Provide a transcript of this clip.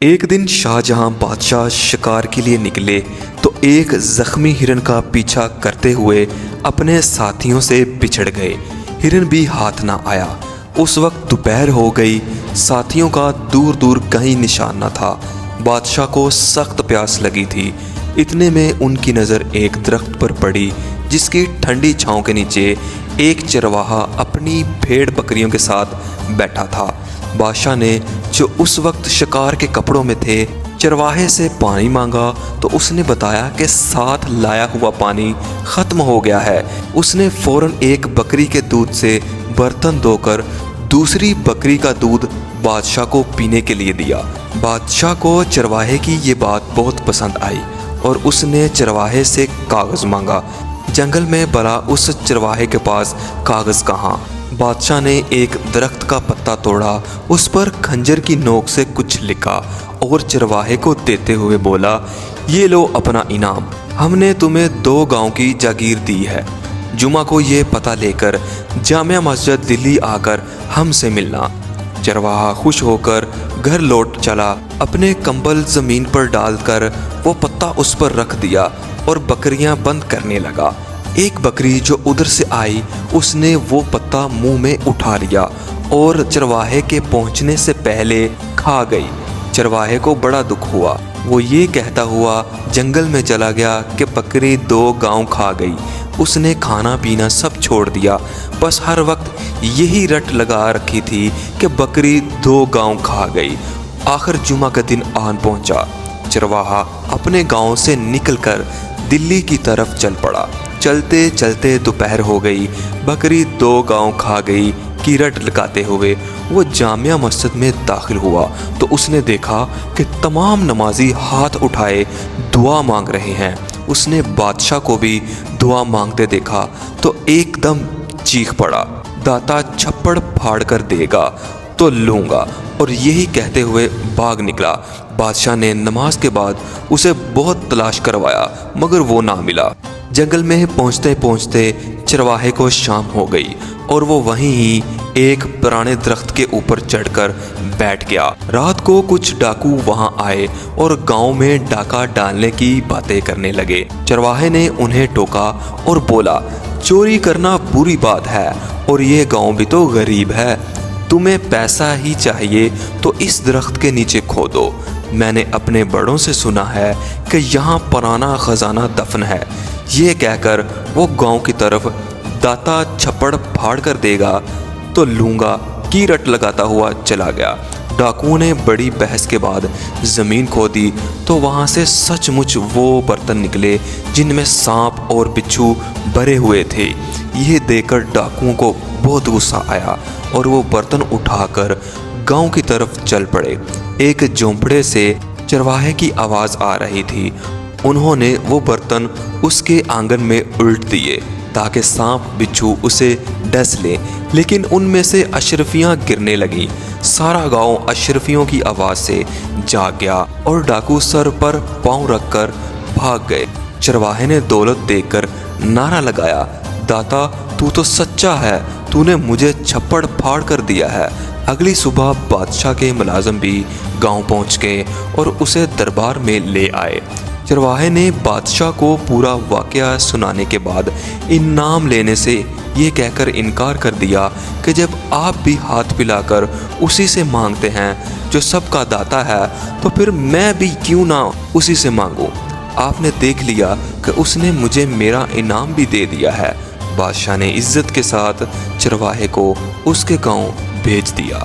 ایک دن شاہجہاں بادشاہ شکار کے لیے نکلے تو ایک زخمی ہرن کا پیچھا کرتے ہوئے اپنے ساتھیوں سے بچھڑ گئے۔ ہرن بھی ہاتھ نہ آیا۔ اس وقت دوپہر ہو گئی، ساتھیوں کا دور دور کہیں نشان نہ تھا۔ بادشاہ کو سخت پیاس لگی تھی۔ اتنے میں ان کی نظر ایک درخت پر پڑی جس کی ٹھنڈی چھاؤں کے نیچے ایک چرواہا اپنی بھیڑ بکریوں کے ساتھ بیٹھا تھا۔ بادشاہ نے، جو اس وقت شکار کے کپڑوں میں تھے، چرواہے سے پانی مانگا تو اس نے بتایا کہ ساتھ لایا ہوا پانی ختم ہو گیا ہے۔ اس نے فوراً ایک بکری کے دودھ سے برتن دھو کر دوسری بکری کا دودھ بادشاہ کو پینے کے لیے دیا۔ بادشاہ کو چرواہے کی یہ بات بہت پسند آئی اور اس نے چرواہے سے کاغذ مانگا۔ جنگل میں بھلا اس چرواہے کے پاس کاغذ کہاں؟ بادشاہ نے ایک درخت کا پتا توڑا، اس پر خنجر کی نوک سے کچھ لکھا اور چرواہے کو دیتے ہوئے بولا، یہ لو اپنا انعام، ہم نے تمہیں 2 گاؤں کی جاگیر دی ہے۔ جمعہ کو یہ پتہ لے کر جامع مسجد دلی آ کر ہم سے ملنا۔ چرواہا خوش ہو کر گھر لوٹ چلا۔ اپنے کمبل زمین پر ڈال کر وہ پتا اس پر رکھ دیا اور بکریاں بند کرنے لگا۔ ایک بکری جو ادھر سے آئی، اس نے وہ پتا منہ میں اٹھا لیا اور چرواہے کے پہنچنے سے پہلے کھا گئی۔ چرواہے کو بڑا دکھ ہوا۔ وہ یہ کہتا ہوا جنگل میں چلا گیا کہ بکری 2 گاؤں کھا گئی۔ اس نے کھانا پینا سب چھوڑ دیا، بس ہر وقت یہی رٹ لگا رکھی تھی کہ بکری 2 گاؤں کھا گئی۔ آخر جمعہ کا دن آن پہنچا۔ چرواہا اپنے گاؤں سے نکل کر دلی کی طرف چل پڑا۔ چلتے چلتے دوپہر ہو گئی۔ بکری 2 گاؤں کھا گئی کی رٹ لگاتے ہوئے وہ جامع مسجد میں داخل ہوا تو اس نے دیکھا کہ تمام نمازی ہاتھ اٹھائے دعا مانگ رہے ہیں۔ اس نے بادشاہ کو بھی دعا مانگتے دیکھا تو ایک دم چیخ پڑا، داتا چھپڑ پھاڑ کر دے گا تو لوں گا، اور یہی کہتے ہوئے بھاگ نکلا۔ بادشاہ نے نماز کے بعد اسے بہت تلاش کروایا مگر وہ نہ ملا۔ جنگل میں پہنچتے پہنچتے چرواہے کو شام ہو گئی اور وہ وہیں ہی ایک پرانے درخت کے اوپر چڑھ کر بیٹھ گیا۔ رات کو کچھ ڈاکو وہاں آئے اور گاؤں میں ڈاکہ ڈالنے کی باتیں کرنے لگے۔ چرواہے نے انہیں ٹوکا اور بولا، چوری کرنا بری بات ہے اور یہ گاؤں بھی تو غریب ہے۔ تمہیں پیسہ ہی چاہیے تو اس درخت کے نیچے کھودو۔ میں نے اپنے بڑوں سے سنا ہے کہ یہاں پرانا خزانہ دفن ہے۔ یہ کہہ کر وہ گاؤں کی طرف داتا چھپڑ پھاڑ کر دے گا تو لوں گا کی رٹ لگاتا ہوا چلا گیا۔ ڈاکوؤں نے بڑی بحث کے بعد زمین کھودی تو وہاں سے سچ مچ وہ برتن نکلے جن میں سانپ اور بچھو بھرے ہوئے تھے۔ یہ دیکھ کر ڈاکوؤں کو بہت غصہ آیا اور وہ برتن اٹھا کر گاؤں کی طرف چل پڑے۔ ایک جھونپڑے سے چرواہے کی آواز آ رہی تھی۔ انہوں نے وہ برتن اس کے آنگن میں الٹ دیے تاکہ سانپ بچھو اسے ڈس لے، لیکن ان میں سے اشرفیاں گرنے لگیں۔ سارا گاؤں اشرفیوں کی آواز سے جاگ گیا اور ڈاکو سر پر پاؤں رکھ کر بھاگ گئے۔ چرواہے نے دولت دیکھ کر نعرہ لگایا، داتا تو تو سچا ہے، تو نے مجھے چھپڑ پھاڑ کر دیا ہے۔ اگلی صبح بادشاہ کے ملازم بھی گاؤں پہنچ گئے اور اسے دربار میں لے آئے۔ چرواہے نے بادشاہ کو پورا واقعہ سنانے کے بعد انعام لینے سے یہ کہہ کر انکار کر دیا کہ جب آپ بھی ہاتھ پلا کر اسی سے مانگتے ہیں جو سب کا داتا ہے تو پھر میں بھی کیوں نہ اسی سے مانگوں۔ آپ نے دیکھ لیا کہ اس نے مجھے میرا انعام بھی دے دیا ہے۔ بادشاہ نے عزت کے ساتھ چرواہے کو اس کے گاؤں بھیج دیا۔